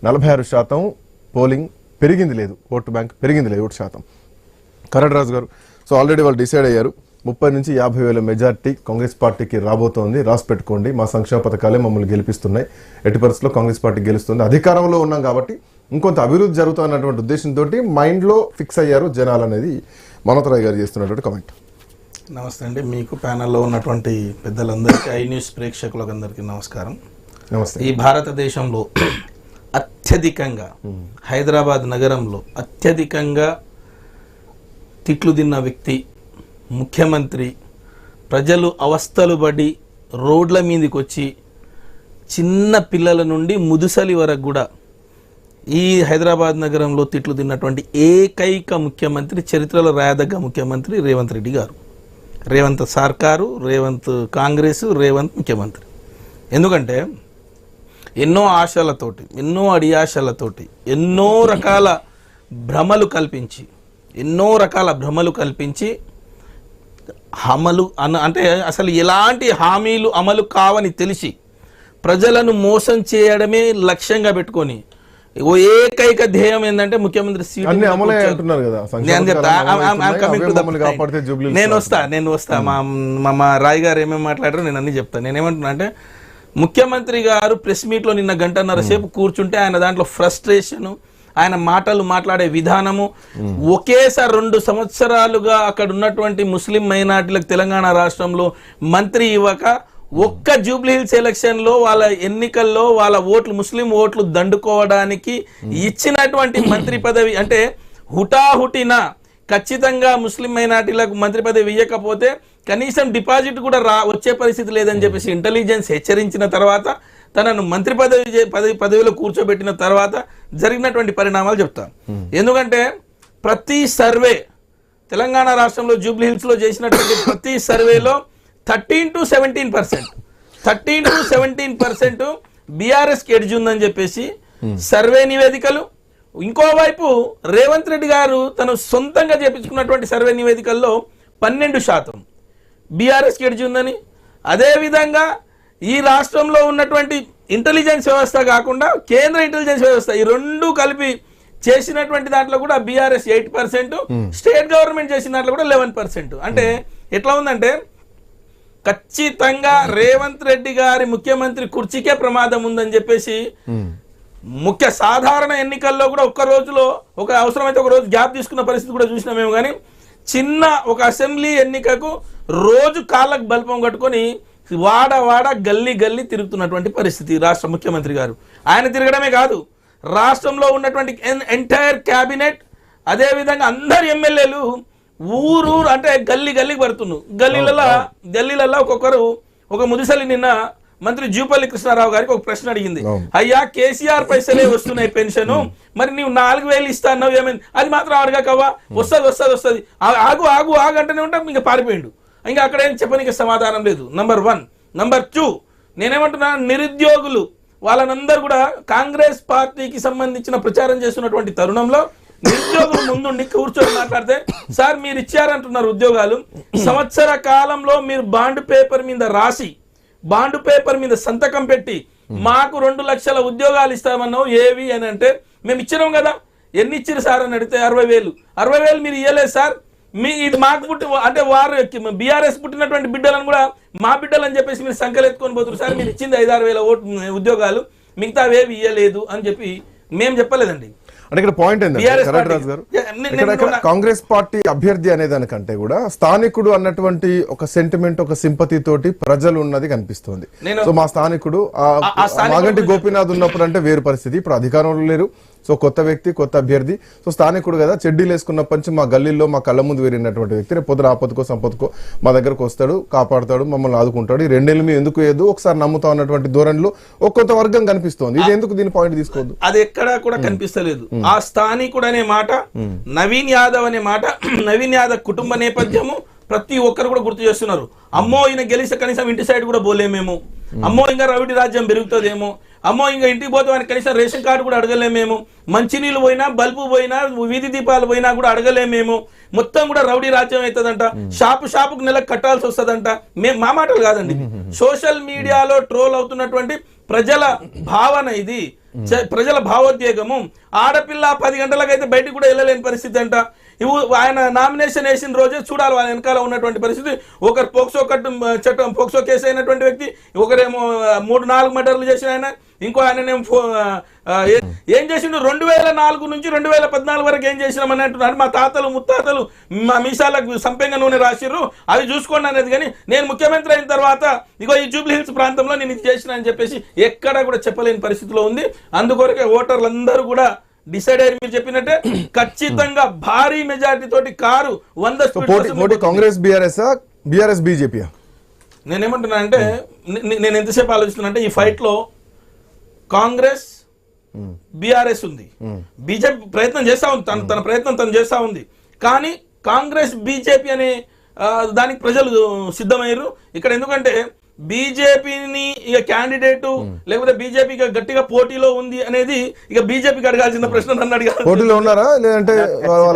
46% polling పెరిగింది లేదు, vote bank పెరిగింది లేదు, ఓటు శాతం. కరడరాజు గారు, సో ఆల్రెడీ వాళ్ళు డిసైడ్ అయ్యారు 30 నుంచి 50,000 మెజార్టీ కాంగ్రెస్ పార్టీకి రాబోతోంది, రాసి పెట్టుకోండి, మా సంక్షేమ పథకాలే మమ్మల్ని గెలిపిస్తున్నాయి, ఎట్టి పరిస్థితుల్లో కాంగ్రెస్ పార్టీ గెలుస్తుంది, అధికారంలో ఉన్నాం కాబట్టి ఇంకొంత అభివృద్ధి జరుగుతున్నటువంటి ఉద్దేశంతో మైండ్లో ఫిక్స్ అయ్యారు జనాలు అనేది మనోతరాయ్ గారు చేస్తున్నటువంటి కామెంట్. నమస్తే అండి, మీకు ప్యానల్లో ఉన్నటువంటి పెద్దలందరికీ, ఐ న్యూస్ ప్రేక్షకులకు అందరికీ నమస్కారం. నమస్తే. ఈ భారతదేశంలో అత్యధికంగా హైదరాబాద్ నగరంలో అత్యధికంగా తిట్లు తిన్న వ్యక్తి ముఖ్యమంత్రి, ప్రజలు అవస్థలు పడి రోడ్ల మీదకి వచ్చి చిన్న పిల్లల నుండి ముదుసలి వరకు కూడా ఈ హైదరాబాద్ నగరంలో తిట్లు తిన్నటువంటి ఏకైక ముఖ్యమంత్రి, చరిత్రలో రాయదగ్గ ముఖ్యమంత్రి రేవంత్ రెడ్డి గారు. రేవంత్ సర్కారు, రేవంత్ కాంగ్రెస్, రేవంత్ ముఖ్యమంత్రి. ఎందుకంటే ఎన్నో ఆశలతోటి, ఎన్నో అడియాశలతోటి, ఎన్నో రకాల భ్రమలు కల్పించి అమలు అంటే అసలు ఎలాంటి హామీలు అమలు కావని తెలిసి ప్రజలను మోసం చేయడమే లక్ష్యంగా పెట్టుకొని ఏకైక ధ్యేయం ఏంటంటే ముఖ్యమంత్రి సీట్. నేను వస్తా మా రాయ్ గారు ఏమేమి మాట్లాడారో నేను అన్ని చెప్తాను. నేనేమంటున్నా అంటే ముఖ్యమంత్రి గారు ప్రెస్ మీట్లో నిన్న 1.5 గంట సేపు కూర్చుంటే ఆయన దాంట్లో ఫ్రస్ట్రేషన్, ఆయన మాట్లాడే విధానము, ఒకేసారి 2 సంవత్సరాలుగా అక్కడ ఉన్నటువంటి ముస్లిం మైనార్టీలకు తెలంగాణ రాష్ట్రంలో మంత్రి ఇవ్వక ఒక్క జూబ్లీ హిల్స్ ఎలక్షన్ లో వాళ్ళ ఎన్నికల్లో వాళ్ళ ఓట్లు, ముస్లిం ఓట్లు దండుకోవడానికి ఇచ్చినటువంటి మంత్రి పదవి అంటే హుటాహుటిన ఖచ్చితంగా ముస్లిం మైనార్టీలకు మంత్రి పదవి ఇవ్వకపోతే కనీసం డిపాజిట్ కూడా వచ్చే పరిస్థితి లేదని చెప్పేసి ఇంటెలిజెన్స్ హెచ్చరించిన తర్వాత తనను మంత్రి పదవిలో కూర్చోబెట్టిన తర్వాత జరిగినటువంటి పరిణామాలు చెప్తాను. ఎందుకంటే ప్రతి సర్వే తెలంగాణ రాష్ట్రంలో జూబ్లీ హిల్స్ లో చేసినటువంటి ప్రతి సర్వేలో 13 to 17% బీఆర్ఎస్ కి ఎడ్జ్ ఉందని చెప్పేసి సర్వే నివేదికలు. ఇంకోవైపు రేవంత్ రెడ్డి గారు తను సొంతంగా చేపించుకున్నటువంటి సర్వే నివేదికల్లో 12% బీఆర్ఎస్ కి ఎడ్జ్ ఉందని. అదేవిధంగా ఈ రాష్ట్రంలో ఉన్నటువంటి ఇంటెలిజెన్స్ వ్యవస్థ కాకుండా కేంద్ర ఇంటెలిజెన్స్ వ్యవస్థ, ఈ 2 కలిపి చేసినటువంటి దాంట్లో కూడా బీఆర్ఎస్ 8%, స్టేట్ గవర్నమెంట్ చేసిన దాంట్లో కూడా 11%. అంటే ఎట్లా ఉందంటే ఖచ్చితంగా రేవంత్ రెడ్డి గారి ముఖ్యమంత్రి కుర్చీకే ప్రమాదం ఉందని చెప్పేసి సాధారణ ఎన్నికల్లో కూడా ఒక్క రోజులో అవసరమైతే ఒక రోజు గ్యాప్ తీసుకున్న పరిస్థితి కూడా చూసినామేమో. కానీ చిన్న ఒక అసెంబ్లీ ఎన్నికకు రోజు కాళ్ళకు బల్పం కట్టుకొని వాడ గల్లీ తిరుగుతున్నటువంటి పరిస్థితి రాష్ట్ర ముఖ్యమంత్రి గారు. ఆయన తిరగడమే కాదు, రాష్ట్రంలో ఉన్నటువంటి ఎంటైర్ క్యాబినెట్, అదేవిధంగా అందరు ఎమ్మెల్యేలు ఊరు అంటే గల్లీకి పడుతున్నారు. గల్లీలలో ఒక్కొక్కరు ఒక ముదిసలి నిన్న మంత్రి జూపల్లి కృష్ణారావు గారికి ఒక ప్రశ్న అడిగింది, అయ్యా కేసీఆర్ పైసలే వస్తున్నాయి పెన్షన్, మరి నీవు 4,000 ఇస్తా అన్నావు, ఏమైంది? అది మాత్రం అడగకవా, వస్తుంది ఆగు అంటేనే ఉంటాం. ఇంకా పారిపోయిండు, ఇంకా అక్కడ ఏం చెప్పనీకి సమాధానం లేదు. నంబర్ 1. నంబర్ 2, నేనేమంటున్నా, నిరుద్యోగులు వాళ్ళనందరూ కూడా కాంగ్రెస్ పార్టీకి సంబంధించిన ప్రచారం చేస్తున్నటువంటి తరుణంలో నిరుద్యోగులు ముందుండి కూర్చొని మాట్లాడితే, సార్ మీరు ఇచ్చారంటున్నారు ఉద్యోగాలు, సంవత్సర కాలంలో మీరు బాండ్ పేపర్ మీద రాసి, బాండ్ పేపర్ మీద సంతకం పెట్టి మాకు 2 లక్షల ఉద్యోగాలు ఇస్తామన్నావు, ఏవి అని అంటే మేము ఇచ్చినాం కదా, ఎన్ని ఇచ్చారు సార్ అని అడిగితే 60,000 మీరు ఇవ్వలేదు సార్, ఇది మాకు పుట్టి అంటే వారు బీఆర్ఎస్ పుట్టినటువంటి బిడ్డలను కూడా మా బిడ్డలు అని చెప్పేసి మీరు సంఖ్యలు ఎత్తుకొని పోతున్నారు సార్, మీరు ఇచ్చింది 5-6 వేల ఉద్యోగాలు, మిగతా అవేవి ఇవ్వలేదు అని చెప్పి మేము చెప్పలేదండి. అంటే ఇక్కడ పాయింట్ ఏంటంటే కాంగ్రెస్ పార్టీ అభ్యర్థి అనే దానికంటే కూడా స్థానికుడు అన్నటువంటి ఒక సెంటిమెంట్, ఒక సింపతి తోటి ప్రజలు ఉన్నది కనిపిస్తుంది. సో మా స్థానికుడు మాగంటి గోపీనాథ్ ఉన్నప్పుడు అంటే వేరు పరిస్థితి, ఇప్పుడు అధికారంలో లేరు, సో కొత్త వ్యక్తి, కొత్త అభ్యర్థి, సో స్థానికుడు కదా, చెడ్డీలు వేసుకున్నప్పటి నుంచి మా గల్లీల్లో మా కళ్ళ ముందు వేరినటువంటి వ్యక్తి రేపు పొద్దున ఆపదకో సంపదకో మా దగ్గరకు వస్తాడు, కాపాడుతాడు, మమ్మల్ని ఆదుకుంటాడు. ఈ 2 ఏళ్ళు మేము ఎందుకు ఏదో ఒకసారి నమ్ముతాం అన్నటువంటి ధోరణిలో ఒక కొంత వర్గం కనిపిస్తోంది. ఇది ఎందుకు దీని పాయింట్ తీసుకోవద్దు? అది ఎక్కడా కూడా కనిపిస్తలేదు. ఆ స్థానికుడు అనే మాట, నవీన్ యాదవ్ అనే మాట, నవీన్ యాదవ్ కుటుంబ నేపథ్యము ప్రతి ఒక్కరు కూడా గుర్తు చేస్తున్నారు. అమ్మో ఈయన గెలిస్తే కనీసం ఇంటి సైడ్ కూడా పోలేమేమో, అమ్మో ఇంకా రౌడీ రాజ్యం పెరుగుతుందేమో, అమ్మో ఇంకా ఇంటికి పోతే వానికి కనీసం రేషన్ కార్డు కూడా అడగలేమేమో, మంచినీళ్ళు పోయినా, బల్బు పోయినా, వీధి దీపాలు పోయినా కూడా అడగలేమేమో, మొత్తం కూడా రౌడీ రాజ్యం అవుతుందంట, షాపుకు నెలకు కట్టాల్సి వస్తుందంట. మా మాటలు కాదండి, సోషల్ మీడియాలో ట్రోల్ అవుతున్నటువంటి ప్రజల భావన ఇది. ప్రజల భావోద్వేగము. ఆడపిల్ల 10 గంటలకైతే బయటికి కూడా వెళ్ళలేని పరిస్థితి అంట. ఆయన నామినేషన్ వేసిన రోజే చూడాలి వాళ్ళ వెనకాల ఉన్నటువంటి పరిస్థితి. ఒకరు పోక్సో చట్టం పోక్సో కేసు అయినటువంటి వ్యక్తి, ఒకరేమో 3-4 మర్డర్లు చేసిన ఆయన, ఇంకో ఆయననేమో ఏం చేసిండు 2004 నుంచి 2014 వరకు ఏం చేసినామని అంటున్నారు. మా తాతలు ముత్తాతలు మా మీసాలకు సంపెంగ నూనె రాసిర్రు, అవి చూసుకోండి అనేది. కానీ నేను ముఖ్యమంత్రి అయిన తర్వాత ఇగో ఈ జూబ్లీ హిల్స్ ప్రాంతంలో నేను ఇది చేసిన అని చెప్పేసి ఎక్కడా కూడా చెప్పలేని పరిస్థితిలో ఉంది. అందుకొరకే ఓటర్లందరూ కూడా డిసైడ్ అయ్యి మీరు చెప్పినట్టే ఖచ్చితంగా భారీ మెజారిటీ తోటి కారు 100 కాంగ్రెస్ బీఆర్ఎస్ బీజేపీ. నేనేమంటున్నా అంటే నేను ఎంతసేపు ఆలోచిస్తున్నా అంటే ఈ ఫైట్ లో కాంగ్రెస్ బీఆర్ఎస్ ఉంది, బీజేపీ ప్రయత్నం చేస్తా ఉంది, తన ప్రయత్నం తను చేస్తా ఉంది. కానీ కాంగ్రెస్ బీజేపీ అనే దానికి ప్రజలు సిద్ధమయ్యారు ఇక్కడ. ఎందుకంటే బీజేపీని ఇక క్యాండిడేట్ లేకపోతే బీజేపీ గట్టిగా పోటీలో ఉంది అనేది ఇక బీజేపీకి అడగాల్సిన ప్రశ్న నన్ను అడిగారు. పోటీలో ఉన్నారా లేదంటే